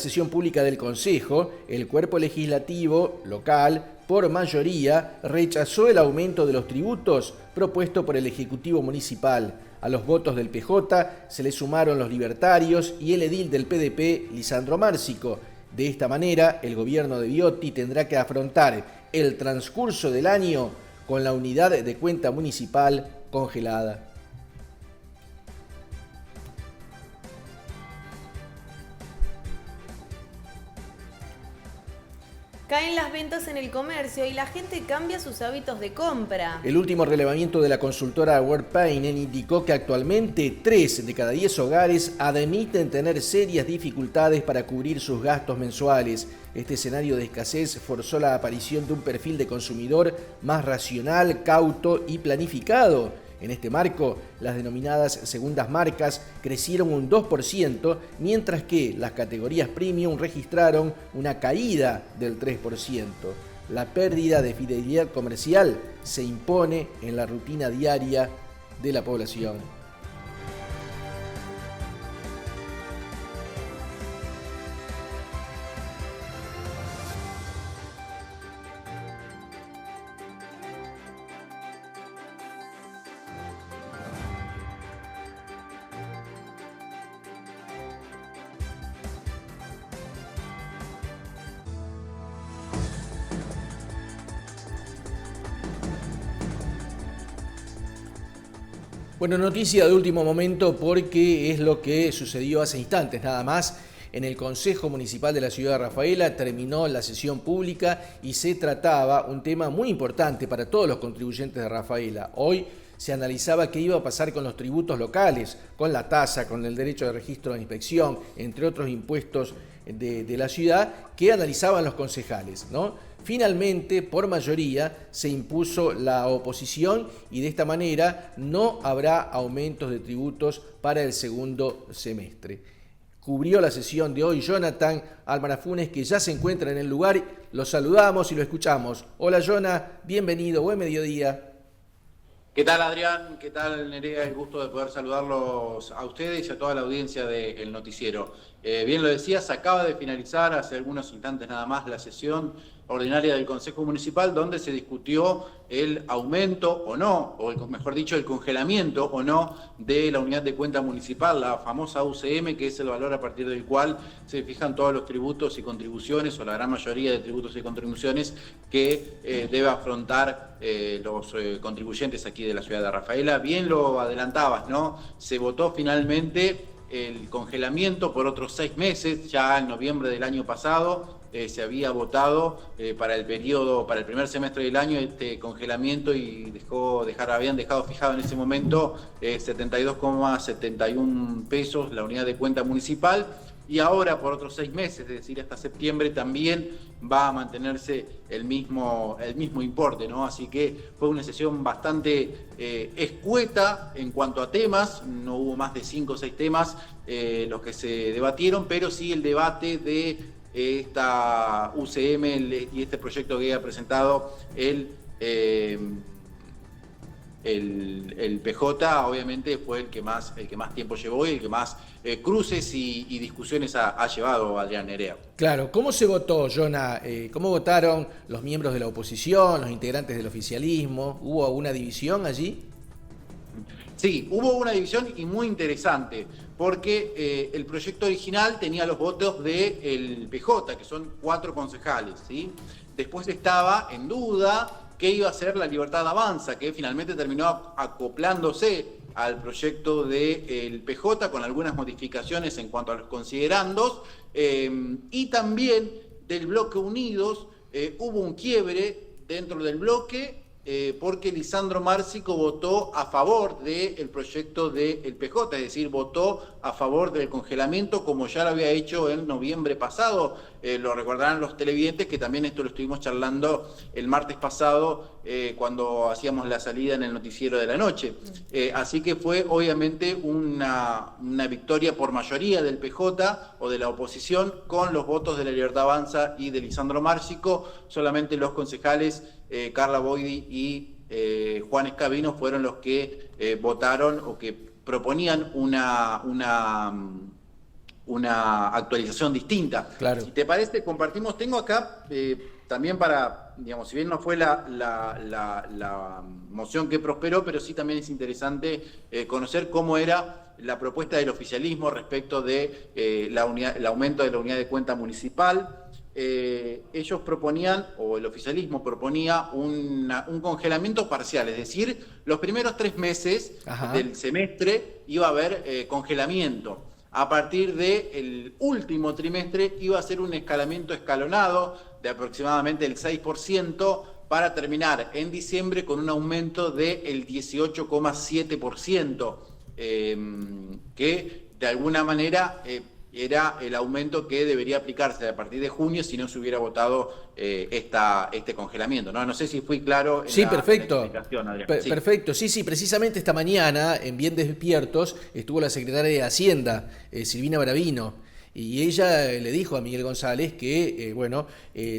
Sesión pública del Consejo, el cuerpo legislativo local, por mayoría, rechazó el aumento de los tributos propuesto por el Ejecutivo Municipal. A los votos del PJ se le sumaron los libertarios y el edil del PDP, Lisandro Márcico. De esta manera, el gobierno de Viotti tendrá que afrontar el transcurso del año con la unidad de cuenta municipal congelada. Caen las ventas en el comercio y la gente cambia sus hábitos de compra. El último relevamiento de la consultora Worldpayment indicó que actualmente 3 de cada 10 hogares admiten tener serias dificultades para cubrir sus gastos mensuales. Este escenario de escasez forzó la aparición de un perfil de consumidor más racional, cauto y planificado. En este marco, las denominadas segundas marcas crecieron un 2%, mientras que las categorías premium registraron una caída del 3%. La pérdida de fidelidad comercial se impone en la rutina diaria de la población. Bueno, noticia de último momento porque es lo que sucedió hace instantes nada más. En el Consejo Municipal de la Ciudad de Rafaela terminó la sesión pública y se trataba un tema muy importante para todos los contribuyentes de Rafaela. Hoy se analizaba qué iba a pasar con los tributos locales, con la tasa, con el derecho de registro de inspección, entre otros impuestos de la ciudad que analizaban los concejales, ¿no? Finalmente, por mayoría, se impuso la oposición y de esta manera no habrá aumentos de tributos para el segundo semestre. Cubrió la sesión de hoy Jonathan Almarafunes, que ya se encuentra en el lugar. Lo saludamos y lo escuchamos. Hola, Jonah, bienvenido, buen mediodía. ¿Qué tal, Adrián? ¿Qué tal, Nerea? El gusto de poder saludarlos a ustedes y a toda la audiencia del noticiero. Bien lo decías, acaba de finalizar hace algunos instantes nada más la sesión ordinaria del Consejo Municipal, donde se discutió el aumento o no, o mejor dicho, el congelamiento o no de la unidad de cuenta municipal, la famosa UCM, que es el valor a partir del cual se fijan todos los tributos y contribuciones, o la gran mayoría de tributos y contribuciones que debe afrontar los contribuyentes aquí de la ciudad de Rafaela. Bien lo adelantabas, ¿no? Se votó finalmente el congelamiento por otros 6 meses, ya en noviembre del año pasado. Se había votado para el periodo, para el primer semestre del año, este congelamiento y habían dejado fijado en ese momento 72,71 pesos la unidad de cuenta municipal, y ahora por otros 6 meses, es decir, hasta septiembre, también va a mantenerse el mismo importe, ¿no? Así que fue una sesión bastante escueta en cuanto a temas, no hubo más de 5 o 6 temas los que se debatieron, pero sí el debate de esta UCM y este proyecto que ha presentado el PJ, obviamente fue el que más tiempo llevó y el que más cruces y discusiones ha llevado, Adrián, Nerea. Claro, ¿cómo se votó, Jonah? ¿Cómo votaron los miembros de la oposición, los integrantes del oficialismo? ¿Hubo alguna división allí? Sí, hubo una división y muy interesante, porque el proyecto original tenía los votos del PJ, que son 4 concejales, ¿sí? Después estaba en duda qué iba a ser la Libertad Avanza, que finalmente terminó acoplándose al proyecto del PJ con algunas modificaciones en cuanto a los considerandos, y también del bloque Unidos. Hubo un quiebre dentro del bloque, porque Lisandro Márcico votó a favor del proyecto del PJ, es decir, votó a favor del congelamiento, como ya lo había hecho en noviembre pasado. Lo recordarán los televidentes, que también esto lo estuvimos charlando el martes pasado, cuando hacíamos la salida en el noticiero de la noche. Así que fue obviamente una victoria por mayoría del PJ o de la oposición, con los votos de la Libertad Avanza y de Lisandro Márcico. Solamente los concejales Carla Boidi y Juan Escabino fueron los que votaron o que proponían una una actualización distinta. Claro. Si te parece, compartimos, tengo acá también para, digamos, si bien no fue la moción que prosperó, pero sí también es interesante conocer cómo era la propuesta del oficialismo respecto de el aumento de la unidad de cuenta municipal. Ellos proponían, o el oficialismo proponía, un congelamiento parcial, es decir, los primeros 3 meses del semestre iba a haber congelamiento. A partir del último trimestre iba a ser un escalamiento escalonado de aproximadamente el 6% para terminar en diciembre con un aumento del 18,7%, que de alguna manera era el aumento que debería aplicarse a partir de junio si no se hubiera votado este congelamiento. No sé si fui claro en perfecto. la explicación, Adrián. Sí. Perfecto, sí, precisamente esta mañana, en Bien Despiertos, estuvo la secretaria de Hacienda, Silvina Bravino, y ella le dijo a Miguel González que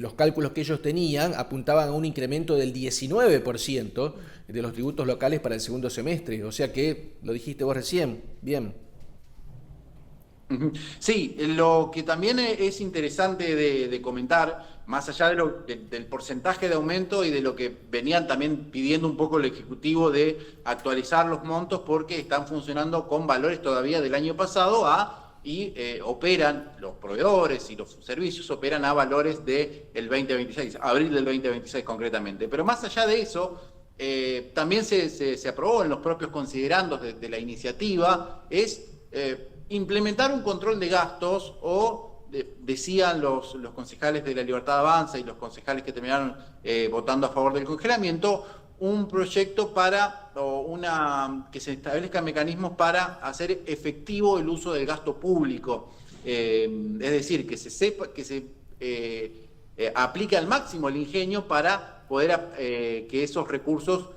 los cálculos que ellos tenían apuntaban a un incremento del 19% de los tributos locales para el segundo semestre, o sea que, lo dijiste vos recién, bien. Sí, lo que también es interesante de comentar, más allá del porcentaje de aumento y de lo que venían también pidiendo un poco el Ejecutivo de actualizar los montos porque están funcionando con valores todavía del año pasado y operan, los proveedores y los servicios operan a valores del 2026, abril del 2026 concretamente. Pero más allá de eso, también se aprobó en los propios considerandos de la iniciativa, implementar un control de gastos decían los concejales de La Libertad Avanza y los concejales que terminaron votando a favor del congelamiento, un proyecto que se establezcan mecanismos para hacer efectivo el uso del gasto público. Es decir, que se sepa, que se aplique al máximo el ingenio para poder que esos recursos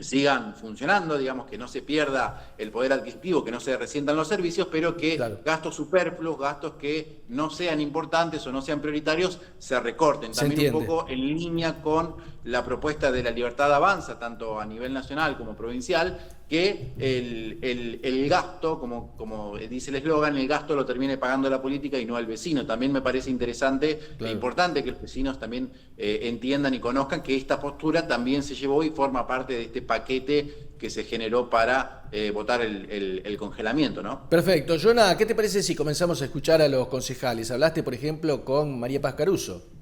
sigan funcionando, digamos, que no se pierda el poder adquisitivo, que no se resientan los servicios, pero que gastos superfluos, gastos que no sean importantes o no sean prioritarios, se recorten. También un poco en línea con la propuesta de La Libertad Avanza, tanto a nivel nacional como provincial, que el gasto, como dice el eslogan, el gasto lo termine pagando la política y no el vecino. También me parece interesante e importante que los vecinos también entiendan y conozcan que esta postura también se llevó y forma parte de este paquete que se generó para votar el congelamiento, ¿no? Perfecto. Jonah, ¿qué te parece si comenzamos a escuchar a los concejales? Hablaste, por ejemplo, con María Paz Caruso.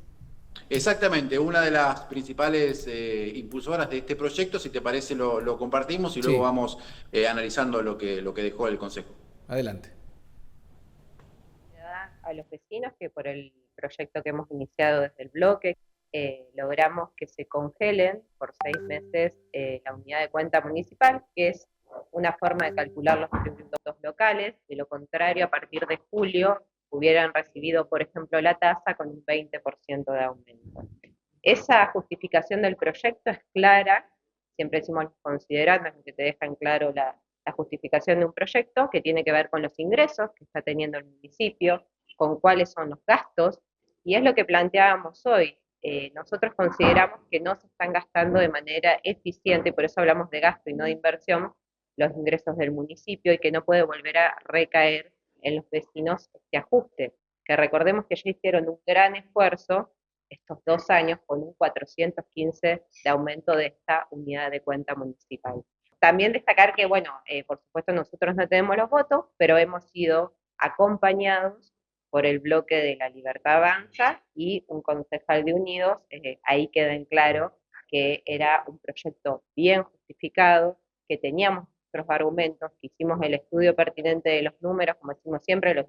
Exactamente, una de las principales impulsoras de este proyecto. Si te parece lo compartimos y luego vamos analizando lo que dejó el Consejo. Adelante. A los vecinos que por el proyecto que hemos iniciado desde el bloque logramos que se congelen por 6 meses la unidad de cuenta municipal, que es una forma de calcular los tributos locales. De lo contrario, a partir de julio hubieran recibido, por ejemplo, la tasa con un 20% de aumento. Esa justificación del proyecto es clara, siempre decimos los considerandos, que te dejan claro la justificación de un proyecto, que tiene que ver con los ingresos que está teniendo el municipio, con cuáles son los gastos, y es lo que planteábamos hoy. Nosotros consideramos que no se están gastando de manera eficiente, por eso hablamos de gasto y no de inversión, los ingresos del municipio, y que no puede volver a recaer en los vecinos este ajuste, que recordemos que ya hicieron un gran esfuerzo estos 2 años con un 415 de aumento de esta unidad de cuenta municipal. También destacar que, por supuesto nosotros no tenemos los votos, pero hemos sido acompañados por el bloque de La Libertad Avanza y un concejal de Unidos. Ahí queda en claro que era un proyecto bien justificado, que teníamos nuestros argumentos, que hicimos el estudio pertinente de los números, como decimos siempre, los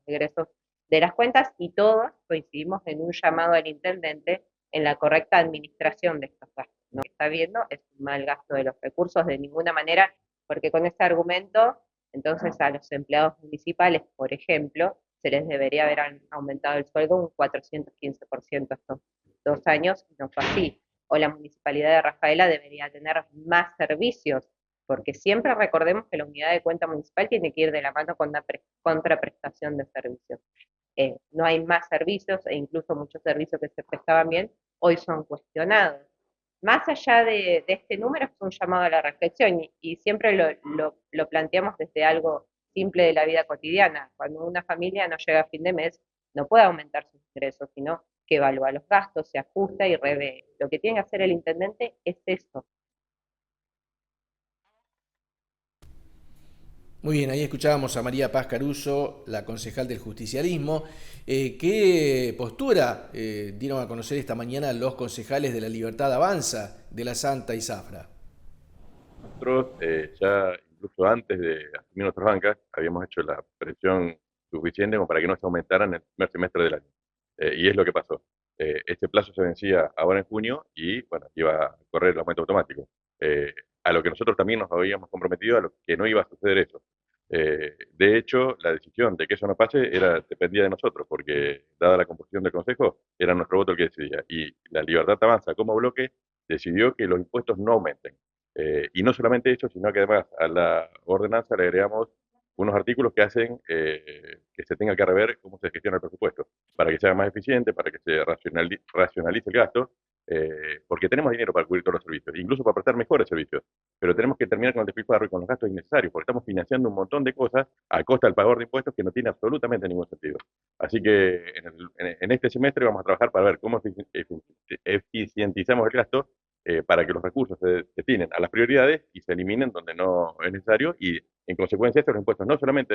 egresos de las cuentas, y todos coincidimos en un llamado al intendente en la correcta administración de estos gastos. Lo que está viendo es un mal gasto de los recursos de ninguna manera, porque con este argumento, entonces a los empleados municipales, por ejemplo, se les debería haber aumentado el sueldo un 415% estos 2 años, y no fue así. O la Municipalidad de Rafaela debería tener más servicios, porque siempre recordemos que la unidad de cuenta municipal tiene que ir de la mano con una contraprestación de servicios. No hay más servicios, e incluso muchos servicios que se prestaban bien, hoy son cuestionados. Más allá de este número, es un llamado a la reflexión, y siempre lo planteamos desde algo simple de la vida cotidiana. Cuando una familia no llega a fin de mes, no puede aumentar sus ingresos, sino que evalúa los gastos, se ajusta y revé. Lo que tiene que hacer el intendente es eso. Muy bien, ahí escuchábamos a María Paz Caruso, la concejal del justicialismo. ¿Qué postura dieron a conocer esta mañana los concejales de La Libertad Avanza, de la Santa y Zafra? Nosotros ya incluso antes de asumir nuestras bancas habíamos hecho la presión suficiente como para que no se aumentaran en el primer semestre del año. Y es lo que pasó. Este plazo se vencía ahora en junio y bueno, iba a correr el aumento automático. A lo que nosotros también nos habíamos comprometido a lo que no iba a suceder eso. De hecho, la decisión de que eso no pase dependía de nosotros, porque dada la composición del Consejo, era nuestro voto el que decidía. Y La Libertad Avanza como bloque decidió que los impuestos no aumenten. Y no solamente eso, sino que además a la ordenanza le agregamos unos artículos que hacen que se tenga que rever cómo se gestiona el presupuesto, para que sea más eficiente, para que se racionalice el gasto, porque tenemos dinero para cubrir todos los servicios, incluso para prestar mejores servicios, pero tenemos que terminar con el despilfarro y con los gastos innecesarios, porque estamos financiando un montón de cosas a costa del pagador de impuestos que no tiene absolutamente ningún sentido. Así que en este semestre vamos a trabajar para ver cómo eficientizamos el gasto, para que los recursos se destinen a las prioridades y se eliminen donde no es necesario, y en consecuencia estos impuestos no solamente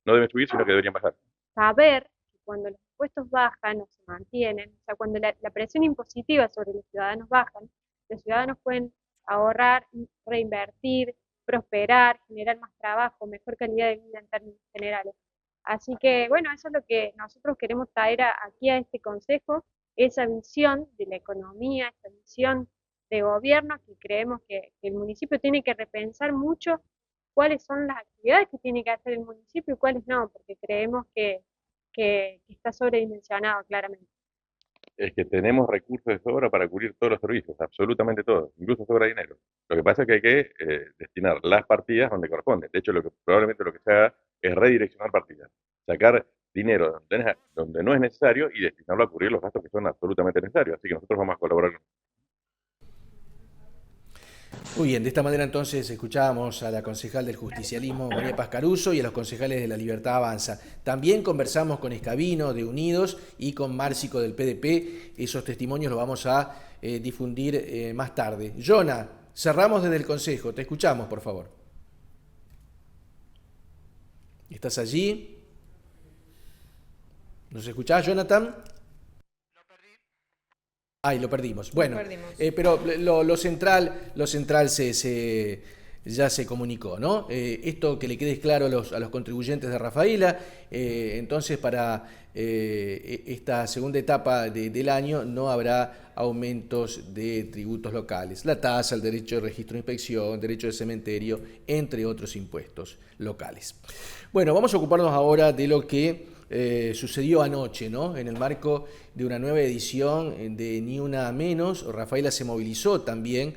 no deben subir, sino que deberían bajar. Saber que cuando los impuestos bajan o se mantienen, o sea, cuando la presión impositiva sobre los ciudadanos bajan, los ciudadanos pueden ahorrar, reinvertir, prosperar, generar más trabajo, mejor calidad de vida en términos generales. Así que, bueno, eso es lo que nosotros queremos traer aquí a este consejo, esa visión de la economía, esa visión de gobierno, que creemos que el municipio tiene que repensar mucho cuáles son las actividades que tiene que hacer el municipio y cuáles no, porque creemos que está sobredimensionado claramente. Es que tenemos recursos de sobra para cubrir todos los servicios, absolutamente todos, incluso sobra dinero. Lo que pasa es que hay que destinar las partidas donde corresponden. De hecho, probablemente lo que se haga es redireccionar partidas, sacar dinero donde no es necesario y destinarlo a cubrir los gastos que son absolutamente necesarios. Así que nosotros vamos a colaborar con. Muy bien, de esta manera entonces escuchábamos a la concejal del justicialismo, María Paz Caruso, y a los concejales de La Libertad Avanza. También conversamos con Escabino de Unidos y con Márcico del PDP. Esos testimonios los vamos a difundir más tarde. Jonah, cerramos desde el Consejo. Te escuchamos, por favor. ¿Estás allí? ¿Nos escuchás, Jonathan? Ay, lo perdimos. Bueno, pero lo central ya se comunicó, ¿no? Esto que le quede claro a los contribuyentes de Rafaela, entonces para esta segunda etapa del año no habrá aumentos de tributos locales. La tasa, el derecho de registro de inspección, derecho de cementerio, entre otros impuestos locales. Bueno, vamos a ocuparnos ahora de lo que sucedió anoche, ¿no? En el marco de una nueva edición de Ni Una Menos. Rafaela se movilizó también.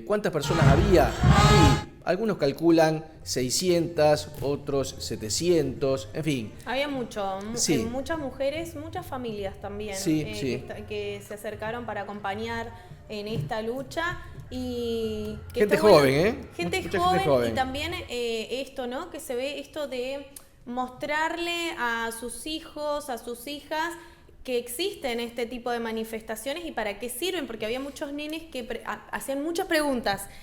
¿Cuántas personas había? Y algunos calculan 600, otros 700, en fin. Había Sí. muchas mujeres, muchas familias también Sí. que se acercaron para acompañar en esta lucha. Y que Gente está bueno. joven, ¿eh? Gente Mucha joven, gente joven. y también esto, ¿no? Que se ve esto de mostrarle a sus hijos, a sus hijas, que existen este tipo de manifestaciones y para qué sirven, porque había muchos nenes que hacían muchas preguntas